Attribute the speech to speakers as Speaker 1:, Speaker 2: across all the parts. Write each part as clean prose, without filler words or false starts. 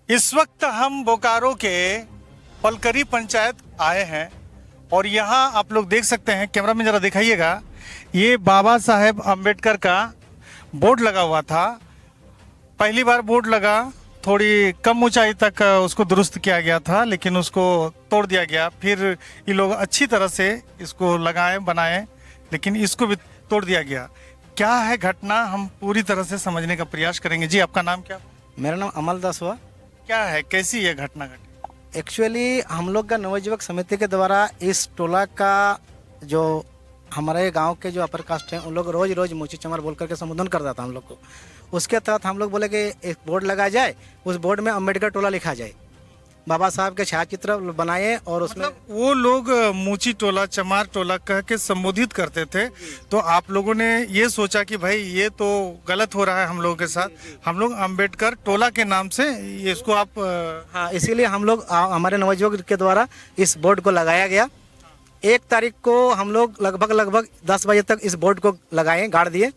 Speaker 1: इस वक्त हम बोकारो के पलकरी पंचायत आए हैं और यहाँ आप लोग देख सकते हैं, कैमरा में जरा दिखाइएगा, ये बाबा साहेब अम्बेडकर का बोर्ड लगा हुआ था। पहली बार बोर्ड लगा, थोड़ी कम ऊंचाई तक उसको दुरुस्त किया गया था, लेकिन उसको तोड़ दिया गया। फिर ये लोग अच्छी तरह से इसको लगाए बनाए, लेकिन इसको भी तोड़ दिया गया। क्या है घटना, हम पूरी तरह से समझने का प्रयास करेंगे। जी, आपका नाम क्या?
Speaker 2: मेरा नाम अमल दास हुआ।
Speaker 1: क्या है, कैसी ये घटना घटी?
Speaker 2: एक्चुअली हम लोग का नवयुवक समिति के द्वारा इस टोला का जो हमारे गांव के जो अपर कास्ट हैं उन लोग रोज रोज मोची चमार बोल करके संबोधन करता था हम लोग को। उसके तहत हम लोग बोले कि एक बोर्ड लगाया जाए, उस बोर्ड में अम्बेडकर टोला लिखा जाए, बाबा साहब के छायाचित्र बनाए और उसमें
Speaker 1: वो लोग मूची टोला चमार टोला कह के संबोधित करते थे। तो आप लोगों ने ये सोचा कि भाई ये तो गलत हो रहा है हम लोगों के साथ, हम लोग अम्बेडकर टोला के नाम से इसको आप
Speaker 2: हाँ, इसीलिए हम लोग हमारे नवयुवक के द्वारा इस बोर्ड को लगाया गया। 1 तारीख को हम लोग लगभग 10 बजे तक इस बोर्ड को लगाए, गाड़ दिए।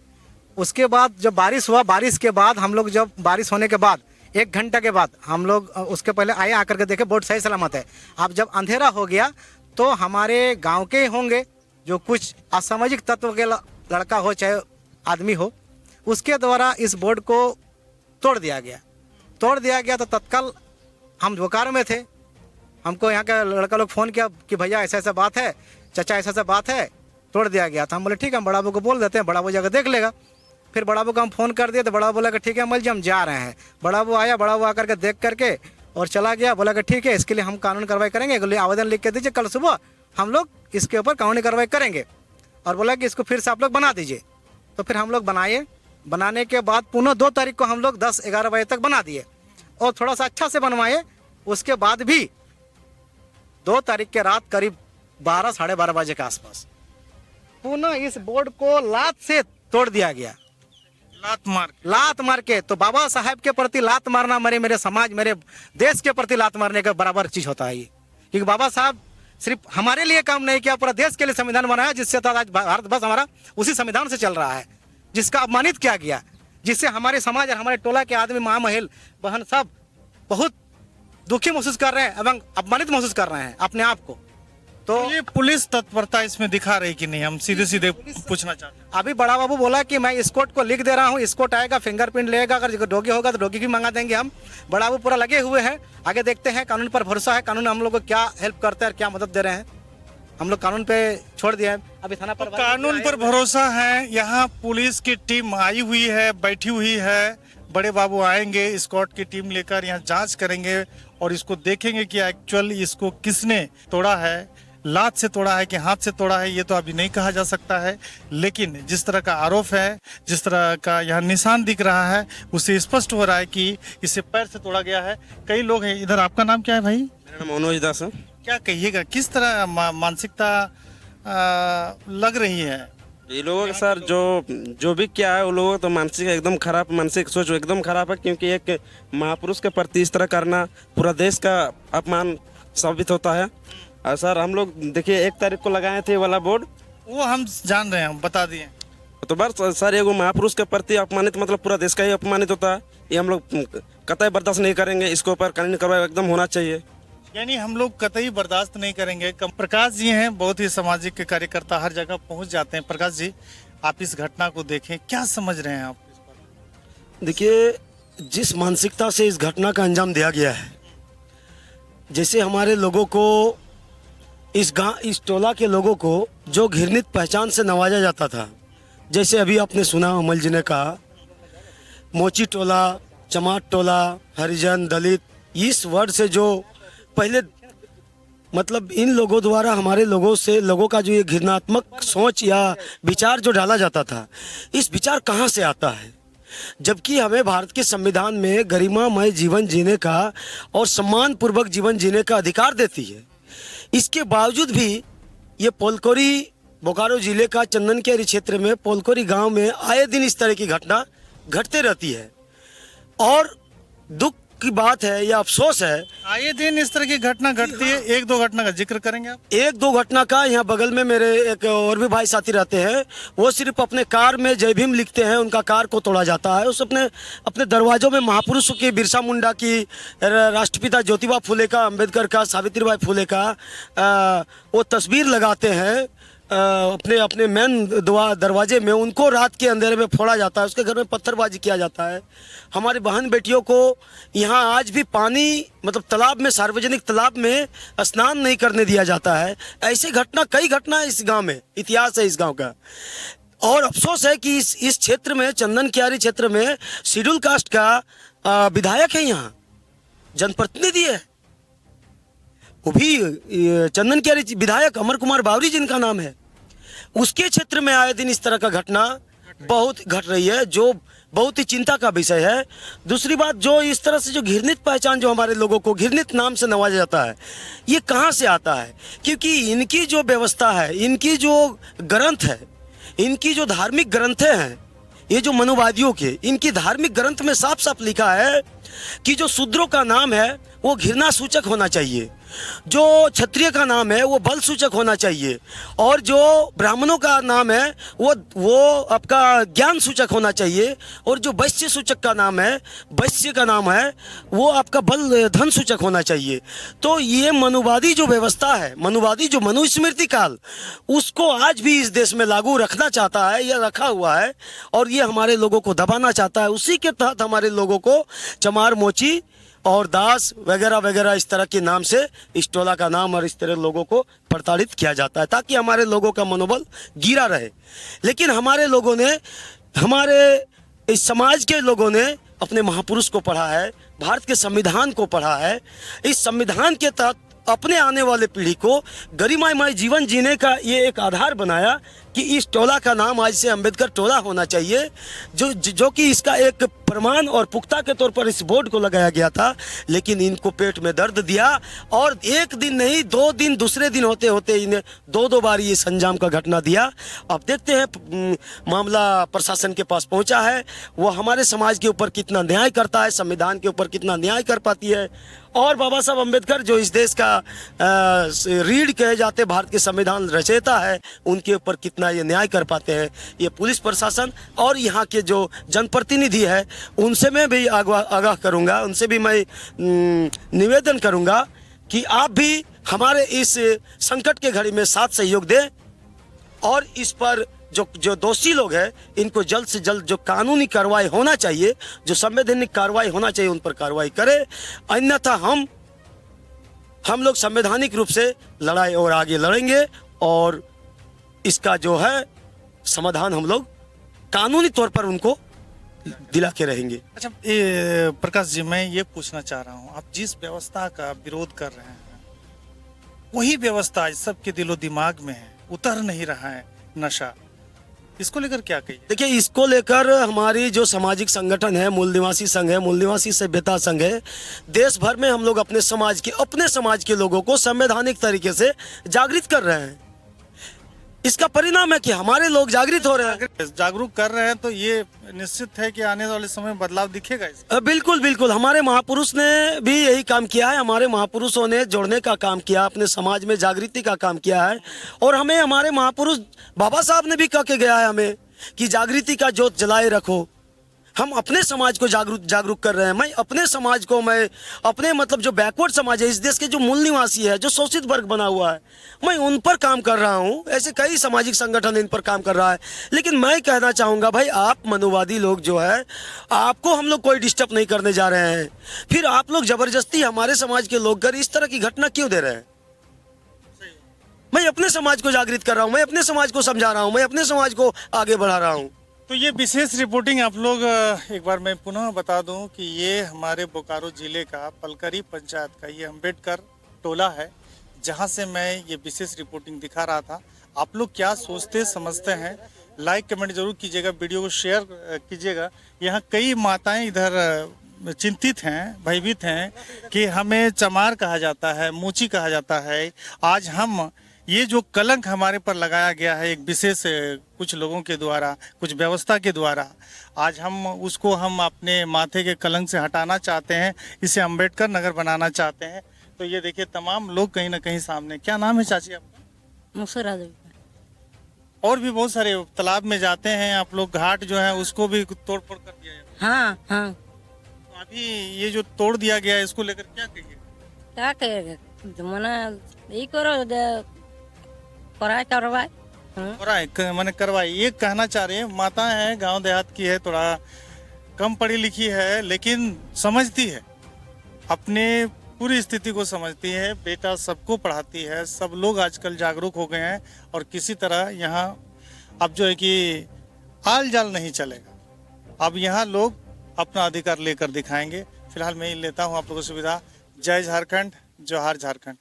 Speaker 2: उसके बाद जब बारिश हुआ, बारिश के बाद हम लोग, जब बारिश होने के बाद 1 घंटा के बाद हम लोग उसके पहले आए, आकर के देखे बोर्ड सही सलामत है। अब जब अंधेरा हो गया तो हमारे गांव के होंगे जो कुछ असामाजिक तत्व के लड़का हो चाहे आदमी हो, उसके द्वारा इस बोर्ड को तोड़ दिया गया। तो तत्काल हम बोकारो में थे, हमको यहाँ का लड़का लोग फ़ोन किया कि भैया ऐसा ऐसा बात है, चाचा ऐसा ऐसा बात है, तोड़ दिया गया था। हम बोले ठीक है, हम बड़ा बाबू को बोल देते हैं, बड़ा बाबू जाकर देख लेगा। फिर बड़ा बाबू को हम फ़ोन कर दिए तो बड़ा बाबू बोला कि ठीक है अमल जी, हम जा रहे हैं। बड़ा बाबू आया, बड़ा बाबू आकर के देख करके और चला गया। बोला कि ठीक है, इसके लिए हम कानूनी कार्रवाई करेंगे, इसके लिए आवेदन लिख के दीजिए, कल सुबह हम लोग इसके ऊपर कानूनी कार्रवाई करेंगे। और बोला कि इसको फिर से आप लोग बना दीजिए। तो फिर हम लोग बनाए, बनाने के बाद पुनः 2 तारीख को हम लोग 10-11 बजे तक बना दिए और थोड़ा सा अच्छा से बनवाए। उसके बाद भी 2 तारीख के रात करीब 12-12:30 बजे के आसपास पुनः इस बोर्ड को लात से तोड़ दिया गया। लात मार के। तो बाबा साहब के प्रति लात मारना मेरे समाज, मेरे देश के प्रति लात मारने का बराबर चीज होता है ये। क्योंकि बाबा साहब सिर्फ हमारे लिए काम नहीं किया, पूरा देश के लिए संविधान बनाया, जिससे आज भारत बस हमारा उसी संविधान से चल रहा है, जिसका अपमानित किया गया, जिससे हमारे समाज और हमारे टोला के आदमी, माँ, महिल, बहन सब बहुत दुखी महसूस कर रहे हैं एवं अपमानित महसूस कर रहे हैं अपने आप को। तो
Speaker 1: ये पुलिस तत्परता इसमें दिखा रही कि नहीं, हम सीधे पूछना चाहते हैं।
Speaker 2: अभी बड़ा बाबू बोला कि मैं स्कॉट को लिख दे रहा हूँ, स्कॉट आएगा, फिंगरप्रिंट लेगा, अगर डॉगी होगा तो डॉगी भी मंगा देंगे हम। बड़ा बाबू पूरा लगे हुए हैं, आगे देखते हैं। कानून पर भरोसा है, कानून हम लोग को क्या हेल्प करता है और क्या मदद दे रहे हैं। हम लोग कानून पे छोड़ दिए हैं, अभी थाना पर
Speaker 1: कानून पर भरोसा है। यहाँ पुलिस की टीम आई हुई है, बैठी हुई है। बड़े बाबू आएंगे स्कॉट की टीम लेकर, यहाँ जांच करेंगे और इसको देखेंगे कि एक्चुअल इसको किसने तोड़ा है, लात से तोड़ा है कि हाथ से तोड़ा है, ये तो अभी नहीं कहा जा सकता है। लेकिन जिस तरह का आरोप है, जिस तरह का यहाँ निशान दिख रहा है, उससे स्पष्ट हो रहा है कि इसे पैर से तोड़ा गया है। कई लोग हैं इधर। आपका नाम क्या है भाई?
Speaker 3: मेरा नाम मनोज दास है।
Speaker 1: क्या कहिएगा, किस तरह मानसिकता लग रही है
Speaker 3: ये लोगों के सर जो भी क्या है, वो लोगों तो मानसिक एकदम खराब, मानसिक सोच एकदम खराब है। क्योंकि एक महापुरुष के प्रति इस तरह करना पूरा देश का अपमान साबित होता है। और सर हम लोग देखिए 1 तारीख को लगाए थे वाला बोर्ड,
Speaker 1: वो हम जान रहे हैं, हम बता दिए।
Speaker 3: तो बस सर एगो महापुरुष के प्रति अपमानित मतलब पूरा देश का ही अपमानित होता है। ये हम लोग कतई बर्दाश्त नहीं करेंगे, इसके ऊपर कानूनी कार्रवाई एकदम होना चाहिए।
Speaker 1: यानी हम लोग कतई बर्दाश्त नहीं करेंगे। प्रकाश जी हैं, बहुत ही सामाजिक कार्यकर्ता, हर जगह पहुंच जाते हैं। प्रकाश जी, आप इस घटना को देखें, क्या समझ रहे हैं आप इस पर?
Speaker 4: देखिए, जिस मानसिकता से इस घटना का अंजाम दिया गया है, जैसे हमारे लोगों को, इस टोला के लोगों को जो घृणित पहचान से नवाजा जाता था, जैसे अभी आपने सुना अमल जी ने कहा, मोची टोला, चमार टोला, हरिजन, दलित, इस वर्ड से जो पहले मतलब इन लोगों द्वारा हमारे लोगों का जो ये घृणात्मक सोच या विचार जो डाला जाता था, इस विचार कहाँ से आता है? जबकि हमें भारत के संविधान में गरिमामय जीवन जीने का और सम्मानपूर्वक जीवन जीने का अधिकार देती है। इसके बावजूद भी ये पोलकोरी, बोकारो जिले का चंदनकेरी क्षेत्र में पोलकोरी गांव में आए दिन इस तरह की घटना घटते रहती है। और दुख की बात है या अफसोस है,
Speaker 1: आए दिन इस तरह की घटना घटती है। एक दो घटना का जिक्र करेंगे आप?
Speaker 4: एक दो घटना का। यहाँ बगल में मेरे एक और भी भाई साथी रहते हैं, वो सिर्फ अपने कार में जय भीम लिखते हैं, उनका कार को तोड़ा जाता है। उस अपने अपने दरवाजों में महापुरुषों की, बिरसा मुंडा की, राष्ट्रपिता ज्योतिबा फुले का, अंबेडकर का, सावित्रीबाई फुले का वो तस्वीर लगाते हैं अपने अपने मेन दरवाजे में। उनको रात के अंधेरे में फोड़ा जाता है, उसके घर में पत्थरबाजी किया जाता है। हमारी बहन बेटियों को यहाँ आज भी पानी, मतलब तालाब में, सार्वजनिक तालाब में स्नान नहीं करने दिया जाता है। ऐसी घटना, कई घटना है इस गांव में, इतिहास है इस गांव का। और अफसोस है कि इस क्षेत्र में, चंदन कियारी क्षेत्र में शेड्यूल कास्ट का विधायक है, यहाँ जनप्रतिनिधि है, वो भी चंदन कियारी विधायक अमर कुमार बावरी जिनका नाम है। उसके क्षेत्र में आए दिन इस तरह का घटना बहुत घट रही है, जो बहुत ही चिंता का विषय है। दूसरी बात, जो इस तरह से जो घृणित पहचान, जो हमारे लोगों को घृणित नाम से नवाजा जाता है, ये कहाँ से आता है? क्योंकि इनकी जो व्यवस्था है, इनकी जो ग्रंथ है, इनकी जो धार्मिक ग्रंथें हैं, ये जो मनुवादियों के, इनकी धार्मिक ग्रंथ में साफ साफ लिखा है कि जो शूद्रों का नाम है वो घृणा सूचक होना चाहिए, जो क्षत्रिय का नाम है वो बल सूचक होना चाहिए, और जो ब्राह्मणों का नाम है वो आपका ज्ञान सूचक होना चाहिए, और जो वैश्य सूचक का नाम है, वैश्य का नाम है, वो आपका बल धन सूचक होना चाहिए। तो ये मनुवादी जो व्यवस्था है, मनुवादी जो मनुस्मृति काल, उसको आज भी इस देश में लागू रखना चाहता है या रखा हुआ है, और ये हमारे लोगों को दबाना चाहता है। उसी के तहत हमारे लोगों को चमार, मोची और दास वगैरह वगैरह इस तरह के नाम से, इस टोला का नाम और इस तरह लोगों को प्रताड़ित किया जाता है, ताकि हमारे लोगों का मनोबल गिरा रहे। लेकिन हमारे लोगों ने, हमारे इस समाज के लोगों ने अपने महापुरुष को पढ़ा है, भारत के संविधान को पढ़ा है। इस संविधान के तहत अपने आने वाले पीढ़ी को गरिमामय जीवन जीने का ये एक आधार बनाया कि इस टोला का नाम आज से अंबेडकर टोला होना चाहिए, जो कि इसका एक प्रमाण और पुख्ता के तौर पर इस बोर्ड को लगाया गया था। लेकिन इनको पेट में दर्द दिया, और एक दिन नहीं, 2 दिन, दूसरे दिन होते होते इन्हें 2 बार ये संजाम का घटना दिया। अब देखते हैं मामला प्रशासन के पास पहुंचा है, वो हमारे समाज के ऊपर कितना न्याय करता है, संविधान के ऊपर कितना न्याय कर पाती है, और बाबा साहब अम्बेडकर जो इस देश का रीढ़ कहे जाते, भारत के संविधान रचयिता है, उनके ऊपर कितना ये न्याय कर पाते हैं। ये पुलिस प्रशासन और यहाँ के जो जनप्रतिनिधि है, उनसे मैं भी आगाह करूँगा, उनसे भी मैं निवेदन करूँगा कि आप भी हमारे इस संकट के घड़ी में साथ सहयोग दें, और इस पर जो दोषी लोग हैं, इनको जल्द से जल्द जो कानूनी कार्रवाई होना चाहिए, जो संवैधानिक कार्रवाई होना चाहिए, उन पर कार्रवाई करें। अन्यथा हम लोग संवैधानिक रूप से लड़ाई और आगे लड़ेंगे, और इसका जो है समाधान हम लोग कानूनी तौर पर उनको दिला के रहेंगे।
Speaker 1: अच्छा, प्रकाश जी, मैं ये पूछना चाह रहा हूँ, आप जिस व्यवस्था का विरोध कर रहे हैं, वही व्यवस्था सबके दिलो दिमाग में है, उतर नहीं रहा है नशा, इसको लेकर क्या कहिए?
Speaker 4: देखिए, इसको लेकर हमारी जो सामाजिक संगठन है, मूल निवासी संघ है, मूल निवासी सभ्यता संघ है, देश भर में हम लोग अपने समाज के लोगों को संवैधानिक तरीके से जागृत कर रहे हैं। इसका परिणाम है कि हमारे लोग जागृत हो रहे हैं,
Speaker 1: जागरूक कर रहे हैं, तो ये निश्चित है कि आने वाले समय में बदलाव दिखेगा इसमें।
Speaker 4: बिल्कुल बिल्कुल। हमारे महापुरुष ने भी यही काम किया है, हमारे महापुरुषों ने जोड़ने का काम किया, अपने समाज में जागृति का काम किया है, और हमें हमारे महापुरुष बाबा साहब ने भी कह के गया है हमें कि जागृति का जोत जलाए रखो। हम अपने समाज को जागरूक कर रहे हैं। मैं अपने समाज को, मैं अपने मतलब जो बैकवर्ड समाज है, इस देश के जो मूल निवासी है, जो शोषित वर्ग बना हुआ है, मैं उन पर काम कर रहा हूँ। ऐसे कई सामाजिक संगठन इन पर काम कर रहा है। लेकिन मैं कहना चाहूँगा, भाई, आप मनुवादी लोग जो है, आपको हम लोग कोई डिस्टर्ब नहीं करने जा रहे हैं, फिर आप लोग जबरदस्ती हमारे समाज के लोग कर इस तरह की घटना क्यों दे रहे हैं? मैं अपने समाज को जागृत कर रहा हूँ, मैं अपने समाज को समझा रहा हूँ, मैं अपने समाज को आगे बढ़ा रहा हूँ।
Speaker 1: तो ये विशेष रिपोर्टिंग आप लोग, एक बार मैं पुनः बता दूं कि ये हमारे बोकारो जिले का पलकरी पंचायत का ये अम्बेडकर टोला है, जहां से मैं ये विशेष रिपोर्टिंग दिखा रहा था। आप लोग क्या सोचते समझते हैं, लाइक कमेंट जरूर कीजिएगा, वीडियो को शेयर कीजिएगा। यहाँ कई माताएं इधर चिंतित हैं, भयभीत हैं कि हमें चमार कहा जाता है, मूची कहा जाता है। आज हम ये जो कलंक हमारे पर लगाया गया है एक विशेष कुछ लोगों के द्वारा, कुछ व्यवस्था के द्वारा, आज हम उसको हम अपने माथे के कलंक से हटाना चाहते हैं, इसे अंबेडकर नगर बनाना चाहते हैं। तो ये देखिए तमाम लोग कहीं ना कहीं सामने। क्या नाम है चाची आपका?
Speaker 5: मुसरा देवी।
Speaker 1: और भी बहुत सारे तालाब में जाते हैं आप लोग, घाट जो है उसको भी तोड़ फोड़ कर दिया जाता है।
Speaker 5: हाँ हाँ,
Speaker 1: तो अभी ये जो तोड़ दिया गया है इसको लेकर क्या कहिए?
Speaker 5: क्या करेगा? मना यही करो, कराए करवाए। हाँ।
Speaker 1: हो रहा है मैंने करवाई, ये कहना चाह रही है। माता है, गांव देहात की है, थोड़ा कम पढ़ी लिखी है, लेकिन समझती है, अपने पूरी स्थिति को समझती है। बेटा सबको पढ़ाती है, सब लोग आजकल जागरूक हो गए हैं और किसी तरह यहाँ अब जो है कि आल जाल नहीं चलेगा। अब यहाँ लोग अपना अधिकार लेकर दिखाएंगे। फिलहाल मैं ही लेता हूँ आप लोगों से विदा। जय झारखंड, जोहार झारखंड।